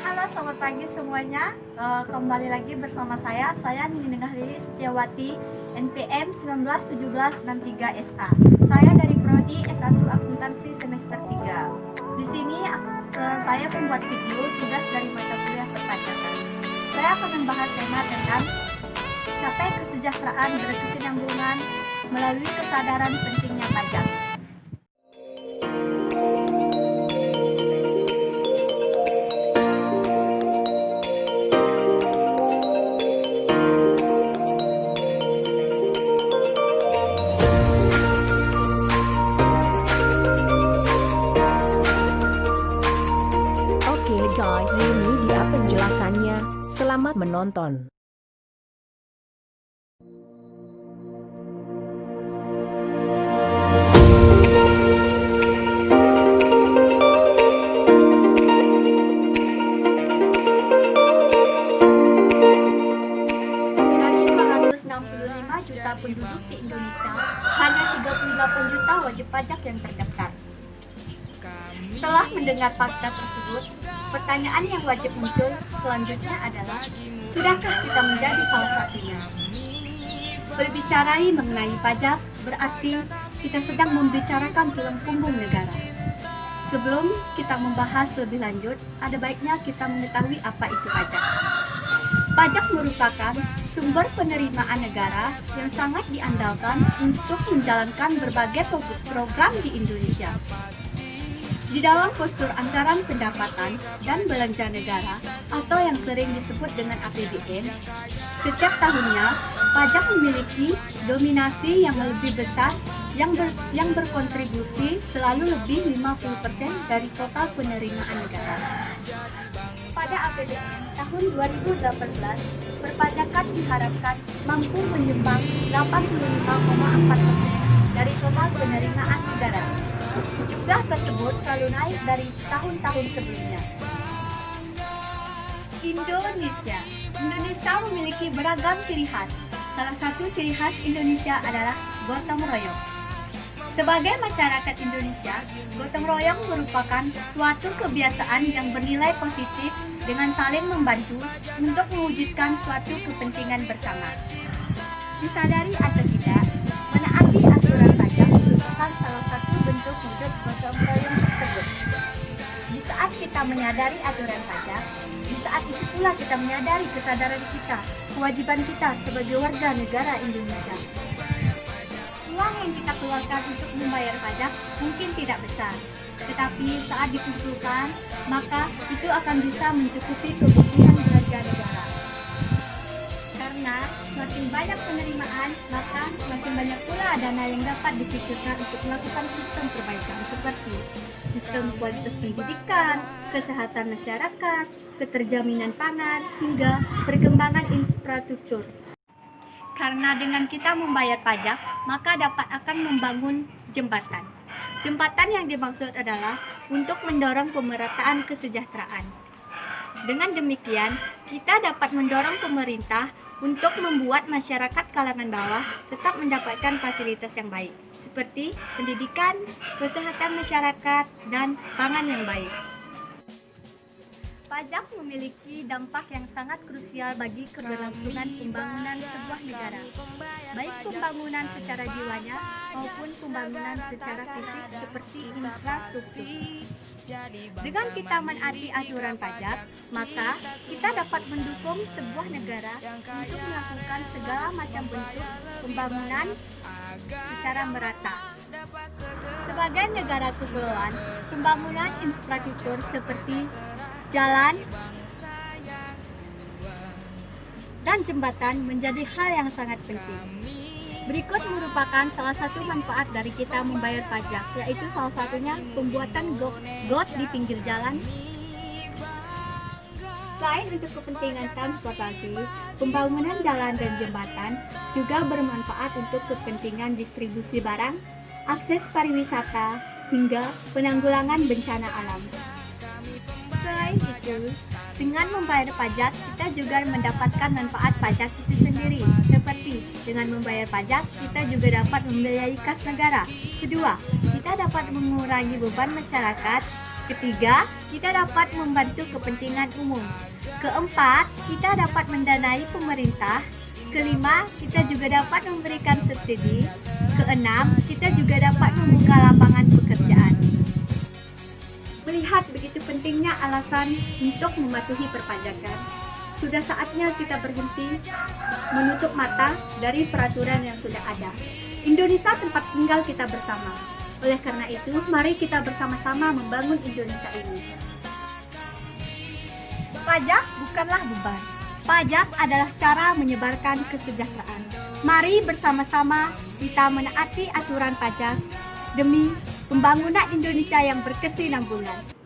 Halo, selamat pagi semuanya. Kembali lagi bersama saya Niningah Lili Setiawati, NPM 191763 SA. Saya dari Prodi S1 Akuntansi semester 3. Di sini saya membuat video tugas dari mata kuliah perpajakan. Saya akan membahas tema tentang capai kesejahteraan berkesinambungan melalui kesadaran pentingnya pajak. Oke guys, ini dia penjelasannya. Selamat menonton. Dari 265 juta penduduk di Indonesia, hanya 38 juta wajib pajak yang terdaftar. Setelah mendengar fakta tersebut, pertanyaan yang wajib muncul selanjutnya adalah, sudahkah kita menjadi salah satunya? Berbicara mengenai pajak berarti kita sedang membicarakan tulang punggung negara. Sebelum kita membahas lebih lanjut, ada baiknya kita mengetahui apa itu pajak. Pajak merupakan sumber penerimaan negara yang sangat diandalkan untuk menjalankan berbagai program di Indonesia. Di dalam postur anggaran pendapatan dan belanja negara atau yang sering disebut dengan APBN, setiap tahunnya pajak memiliki dominasi yang lebih besar yang berkontribusi selalu lebih 50% dari total penerimaan negara. Pada APBN tahun 2018, perpajakan diharapkan mampu menyumbang 85,4% dari total penerimaan negara. Jumlah tersebut selalu naik dari tahun-tahun sebelumnya. Indonesia memiliki beragam ciri khas. Salah satu ciri khas Indonesia adalah gotong royong. Sebagai masyarakat Indonesia, gotong royong merupakan suatu kebiasaan yang bernilai positif dengan saling membantu untuk mewujudkan suatu kepentingan bersama. Disadari atau tidak, menaati aturan pajak merupakan salah satu bentuk wujud gotong royong tersebut. Di saat kita menyadari aturan pajak, di saat itu pula kita menyadari kesadaran kita, kewajiban kita sebagai warga negara Indonesia. Uang yang kita keluarkan untuk membayar pajak mungkin tidak besar, tetapi saat dikumpulkan, maka itu akan bisa mencukupi kebutuhan belanja negara. Karena semakin banyak penerimaan, maka semakin banyak pula dana yang dapat dikucurkan untuk melakukan sistem perbaikan seperti sistem kualitas pendidikan, kesehatan masyarakat, keterjaminan pangan, hingga perkembangan infrastruktur. Karena dengan kita membayar pajak, maka dapat akan membangun jembatan. Jembatan yang dimaksud adalah untuk mendorong pemerataan kesejahteraan. Dengan demikian, kita dapat mendorong pemerintah untuk membuat masyarakat kalangan bawah tetap mendapatkan fasilitas yang baik, seperti pendidikan, kesehatan masyarakat, dan pangan yang baik. Pajak memiliki dampak yang sangat krusial bagi keberlangsungan pembangunan sebuah negara, baik pembangunan secara jiwanya maupun pembangunan secara fisik seperti infrastruktur. Dengan kita menaati aturan pajak, maka kita dapat mendukung sebuah negara untuk melakukan segala macam bentuk pembangunan secara merata. Sebagai negara kepulauan, pembangunan infrastruktur seperti jalan dan jembatan menjadi hal yang sangat penting. Berikut merupakan salah satu manfaat dari kita membayar pajak, yaitu salah satunya pembuatan got di pinggir jalan. Selain untuk kepentingan transportasi, pembangunan jalan dan jembatan juga bermanfaat untuk kepentingan distribusi barang, akses pariwisata, hingga penanggulangan bencana alam. Selain itu, dengan membayar pajak, kita juga mendapatkan manfaat pajak itu sendiri. Seperti dengan membayar pajak, kita juga dapat membiayai kas negara. Kedua, kita dapat mengurangi beban masyarakat Ketiga, kita dapat membantu kepentingan umum. Keempat, kita dapat mendanai pemerintah. Kelima, kita juga dapat memberikan subsidi. Keenam, kita juga dapat membuka lapangan pekerjaan. Melihat begitu pentingnya alasan untuk mematuhi perpajakan, sudah saatnya kita berhenti menutup mata dari peraturan yang sudah ada. Indonesia tempat tinggal kita bersama. Oleh karena itu, mari kita bersama-sama membangun Indonesia ini. Pajak bukanlah beban. Pajak adalah cara menyebarkan kesejahteraan. Mari bersama-sama kita menaati aturan pajak demi pembangunan Indonesia yang berkesinambungan.